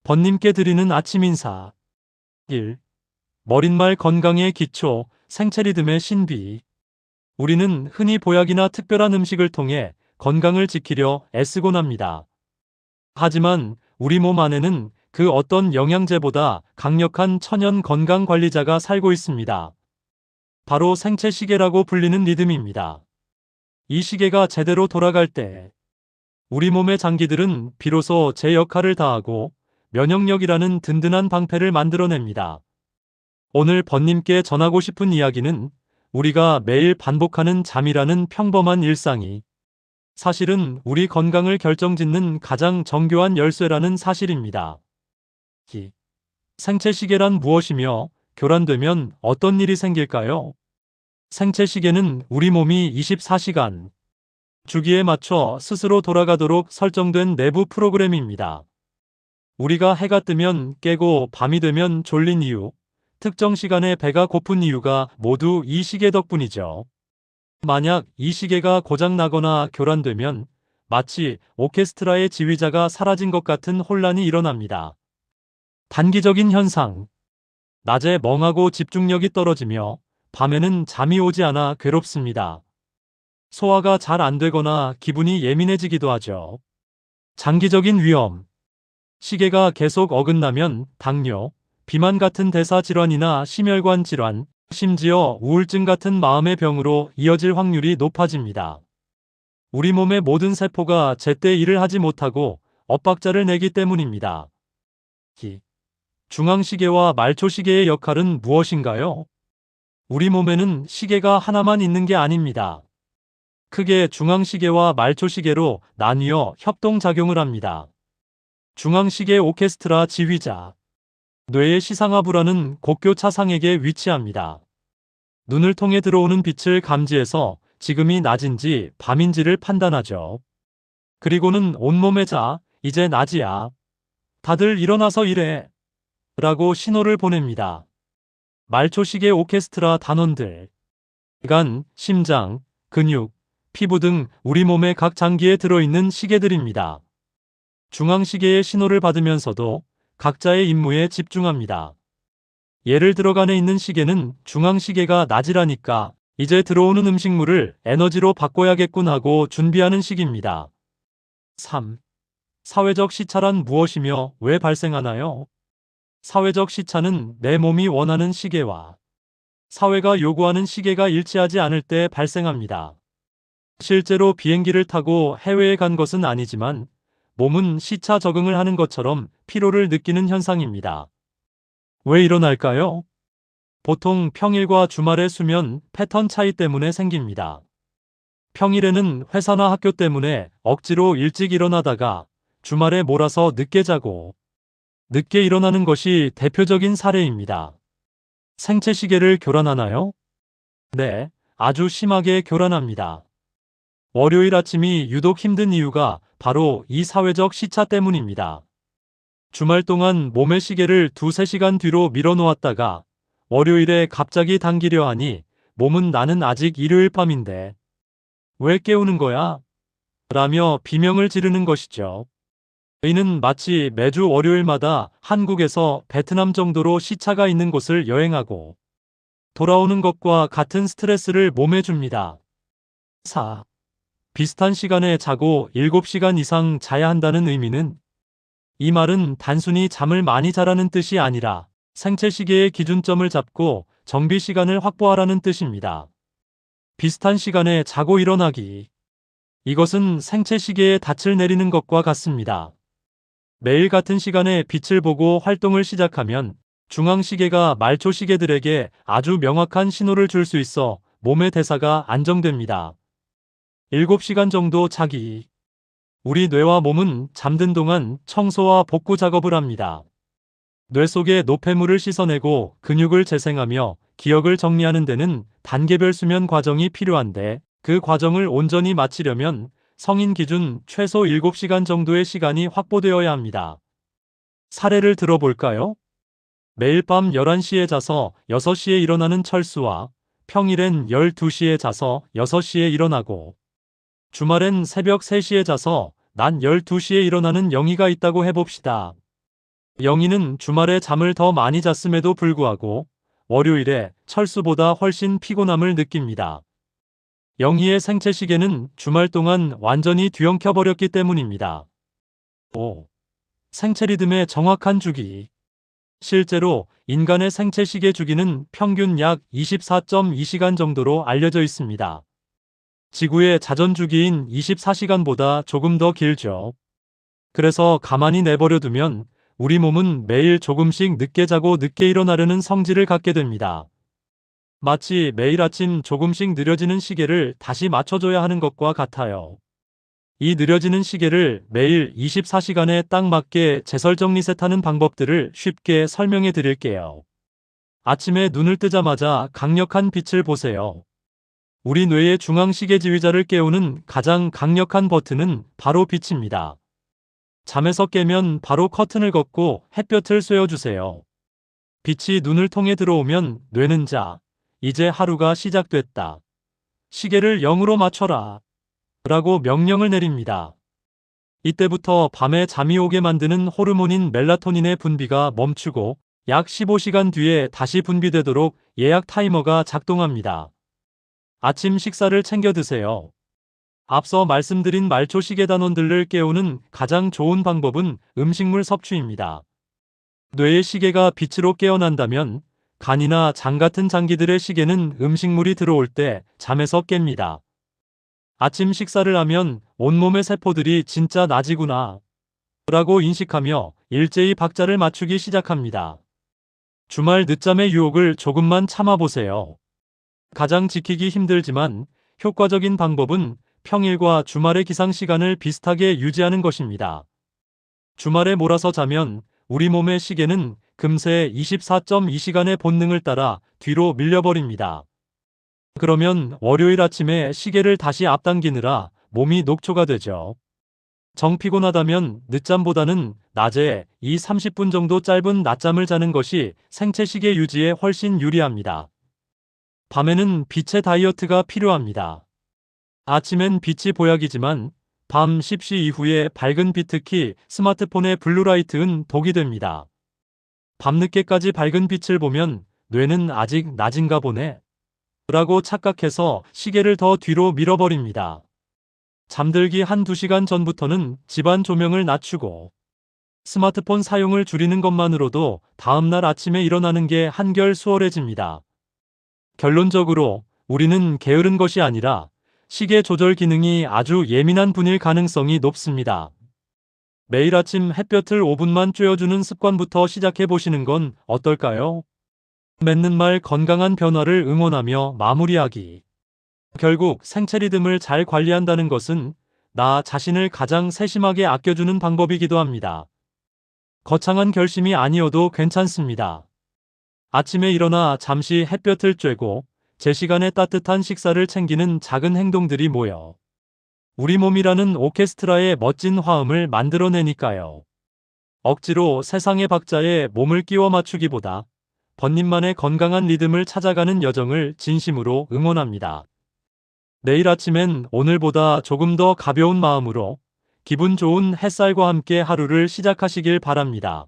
번님께 드리는 아침 인사. 1. 머릿말 건강의 기초, 생체 리듬의 신비. 우리는 흔히 보약이나 특별한 음식을 통해 건강을 지키려 애쓰곤 합니다. 하지만 우리 몸 안에는 그 어떤 영양제보다 강력한 천연 건강 관리자가 살고 있습니다. 바로 생체 시계라고 불리는 리듬입니다. 이 시계가 제대로 돌아갈 때 우리 몸의 장기들은 비로소 제 역할을 다하고 면역력이라는 든든한 방패를 만들어냅니다. 오늘 번님께 전하고 싶은 이야기는 우리가 매일 반복하는 잠이라는 평범한 일상이 사실은 우리 건강을 결정짓는 가장 정교한 열쇠라는 사실입니다. 생체 시계란 무엇이며 교란되면 어떤 일이 생길까요? 생체 시계는 우리 몸이 24시간 주기에 맞춰 스스로 돌아가도록 설정된 내부 프로그램입니다. 우리가 해가 뜨면 깨고 밤이 되면 졸린 이유, 특정 시간에 배가 고픈 이유가 모두 이 시계 덕분이죠. 만약 이 시계가 고장나거나 교란되면 마치 오케스트라의 지휘자가 사라진 것 같은 혼란이 일어납니다. 단기적인 현상. 낮에 멍하고 집중력이 떨어지며 밤에는 잠이 오지 않아 괴롭습니다. 소화가 잘 안 되거나 기분이 예민해지기도 하죠. 장기적인 위험. 시계가 계속 어긋나면 당뇨, 비만 같은 대사 질환이나 심혈관 질환, 심지어 우울증 같은 마음의 병으로 이어질 확률이 높아집니다. 우리 몸의 모든 세포가 제때 일을 하지 못하고 엇박자를 내기 때문입니다. 중앙시계와 말초시계의 역할은 무엇인가요? 우리 몸에는 시계가 하나만 있는 게 아닙니다. 크게 중앙시계와 말초시계로 나뉘어 협동작용을 합니다. 중앙시계 오케스트라 지휘자. 뇌의 시상하부라는 곡교 차상에게 위치합니다. 눈을 통해 들어오는 빛을 감지해서 지금이 낮인지 밤인지를 판단하죠. 그리고는 온몸에 자, 이제 낮이야. 다들 일어나서 일해. 라고 신호를 보냅니다. 말초시계 오케스트라 단원들. 간, 심장, 근육, 피부 등 우리 몸의 각 장기에 들어있는 시계들입니다. 중앙시계의 신호를 받으면서도 각자의 임무에 집중합니다. 예를 들어 간에 있는 시계는 중앙시계가 낮이라니까 이제 들어오는 음식물을 에너지로 바꿔야겠군 하고 준비하는 시기입니다. 3. 사회적 시차란 무엇이며 왜 발생하나요? 사회적 시차는 내 몸이 원하는 시계와 사회가 요구하는 시계가 일치하지 않을 때 발생합니다. 실제로 비행기를 타고 해외에 간 것은 아니지만 몸은 시차 적응을 하는 것처럼 피로를 느끼는 현상입니다. 왜 일어날까요? 보통 평일과 주말의 수면 패턴 차이 때문에 생깁니다. 평일에는 회사나 학교 때문에 억지로 일찍 일어나다가 주말에 몰아서 늦게 자고 늦게 일어나는 것이 대표적인 사례입니다. 생체 시계를 교란하나요? 네, 아주 심하게 교란합니다. 월요일 아침이 유독 힘든 이유가 바로 이 사회적 시차 때문입니다. 주말 동안 몸의 시계를 2~3시간 뒤로 밀어놓았다가 월요일에 갑자기 당기려 하니 몸은 나는 아직 일요일 밤인데 왜 깨우는 거야? 라며 비명을 지르는 것이죠. 이는 마치 매주 월요일마다 한국에서 베트남 정도로 시차가 있는 곳을 여행하고 돌아오는 것과 같은 스트레스를 몸에 줍니다. 4. 비슷한 시간에 자고 7시간 이상 자야 한다는 의미는 이 말은 단순히 잠을 많이 자라는 뜻이 아니라 생체 시계의 기준점을 잡고 정비 시간을 확보하라는 뜻입니다. 비슷한 시간에 자고 일어나기. 이것은 생체 시계에 닻을 내리는 것과 같습니다. 매일 같은 시간에 빛을 보고 활동을 시작하면 중앙시계가 말초시계들에게 아주 명확한 신호를 줄 수 있어 몸의 대사가 안정됩니다. 7시간 정도 자기. 우리 뇌와 몸은 잠든 동안 청소와 복구 작업을 합니다. 뇌 속의 노폐물을 씻어내고 근육을 재생하며 기억을 정리하는 데는 단계별 수면 과정이 필요한데 그 과정을 온전히 마치려면 성인 기준 최소 7시간 정도의 시간이 확보되어야 합니다. 사례를 들어볼까요? 매일 밤 11시에 자서 6시에 일어나는 철수와 평일엔 12시에 자서 6시에 일어나고 주말엔 새벽 3시에 자서 낮 12시에 일어나는 영희가 있다고 해봅시다. 영희는 주말에 잠을 더 많이 잤음에도 불구하고 월요일에 철수보다 훨씬 피곤함을 느낍니다. 영희의 생체 시계는 주말 동안 완전히 뒤엉켜버렸기 때문입니다. 5. 생체 리듬의 정확한 주기. 실제로 인간의 생체 시계 주기는 평균 약 24.2시간 정도로 알려져 있습니다. 지구의 자전 주기인 24시간보다 조금 더 길죠. 그래서 가만히 내버려 두면 우리 몸은 매일 조금씩 늦게 자고 늦게 일어나려는 성질을 갖게 됩니다. 마치 매일 아침 조금씩 느려지는 시계를 다시 맞춰줘야 하는 것과 같아요. 이 느려지는 시계를 매일 24시간에 딱 맞게 재설정 리셋하는 방법들을 쉽게 설명해 드릴게요. 아침에 눈을 뜨자마자 강력한 빛을 보세요. 우리 뇌의 중앙시계 지휘자를 깨우는 가장 강력한 버튼은 바로 빛입니다. 잠에서 깨면 바로 커튼을 걷고 햇볕을 쐬어주세요. 빛이 눈을 통해 들어오면 뇌는 자, 이제 하루가 시작됐다. 시계를 0으로 맞춰라. 라고 명령을 내립니다. 이때부터 밤에 잠이 오게 만드는 호르몬인 멜라토닌의 분비가 멈추고 약 15시간 뒤에 다시 분비되도록 예약 타이머가 작동합니다. 아침 식사를 챙겨 드세요. 앞서 말씀드린 말초 시계 단원들을 깨우는 가장 좋은 방법은 음식물 섭취입니다. 뇌의 시계가 빛으로 깨어난다면 간이나 장 같은 장기들의 시계는 음식물이 들어올 때 잠에서 깹니다. 아침 식사를 하면 온몸의 세포들이 진짜 낮이구나 라고 인식하며 일제히 박자를 맞추기 시작합니다. 주말 늦잠의 유혹을 조금만 참아보세요. 가장 지키기 힘들지만 효과적인 방법은 평일과 주말의 기상 시간을 비슷하게 유지하는 것입니다. 주말에 몰아서 자면 우리 몸의 시계는 금세 24.2시간의 본능을 따라 뒤로 밀려버립니다. 그러면 월요일 아침에 시계를 다시 앞당기느라 몸이 녹초가 되죠. 정 피곤하다면 늦잠보다는 낮에 30분 정도 짧은 낮잠을 자는 것이 생체 시계 유지에 훨씬 유리합니다. 밤에는 빛의 다이어트가 필요합니다. 아침엔 빛이 보약이지만 밤 10시 이후에 밝은 빛, 특히 스마트폰의 블루라이트는 독이 됩니다. 밤늦게까지 밝은 빛을 보면 뇌는 아직 낮인가 보네 라고 착각해서 시계를 더 뒤로 밀어버립니다. 잠들기 1~2시간 전부터는 집안 조명을 낮추고 스마트폰 사용을 줄이는 것만으로도 다음날 아침에 일어나는 게 한결 수월해집니다. 결론적으로 우리는 게으른 것이 아니라 시계 조절 기능이 아주 예민한 분일 가능성이 높습니다. 매일 아침 햇볕을 5분만 쬐어주는 습관부터 시작해 보시는 건 어떨까요? 맺는 말 건강한 변화를 응원하며 마무리하기. 결국 생체 리듬을 잘 관리한다는 것은 나 자신을 가장 세심하게 아껴주는 방법이기도 합니다. 거창한 결심이 아니어도 괜찮습니다. 아침에 일어나 잠시 햇볕을 쬐고 제 시간에 따뜻한 식사를 챙기는 작은 행동들이 모여 우리 몸이라는 오케스트라의 멋진 화음을 만들어내니까요. 억지로 세상의 박자에 몸을 끼워 맞추기보다 번님만의 건강한 리듬을 찾아가는 여정을 진심으로 응원합니다. 내일 아침엔 오늘보다 조금 더 가벼운 마음으로 기분 좋은 햇살과 함께 하루를 시작하시길 바랍니다.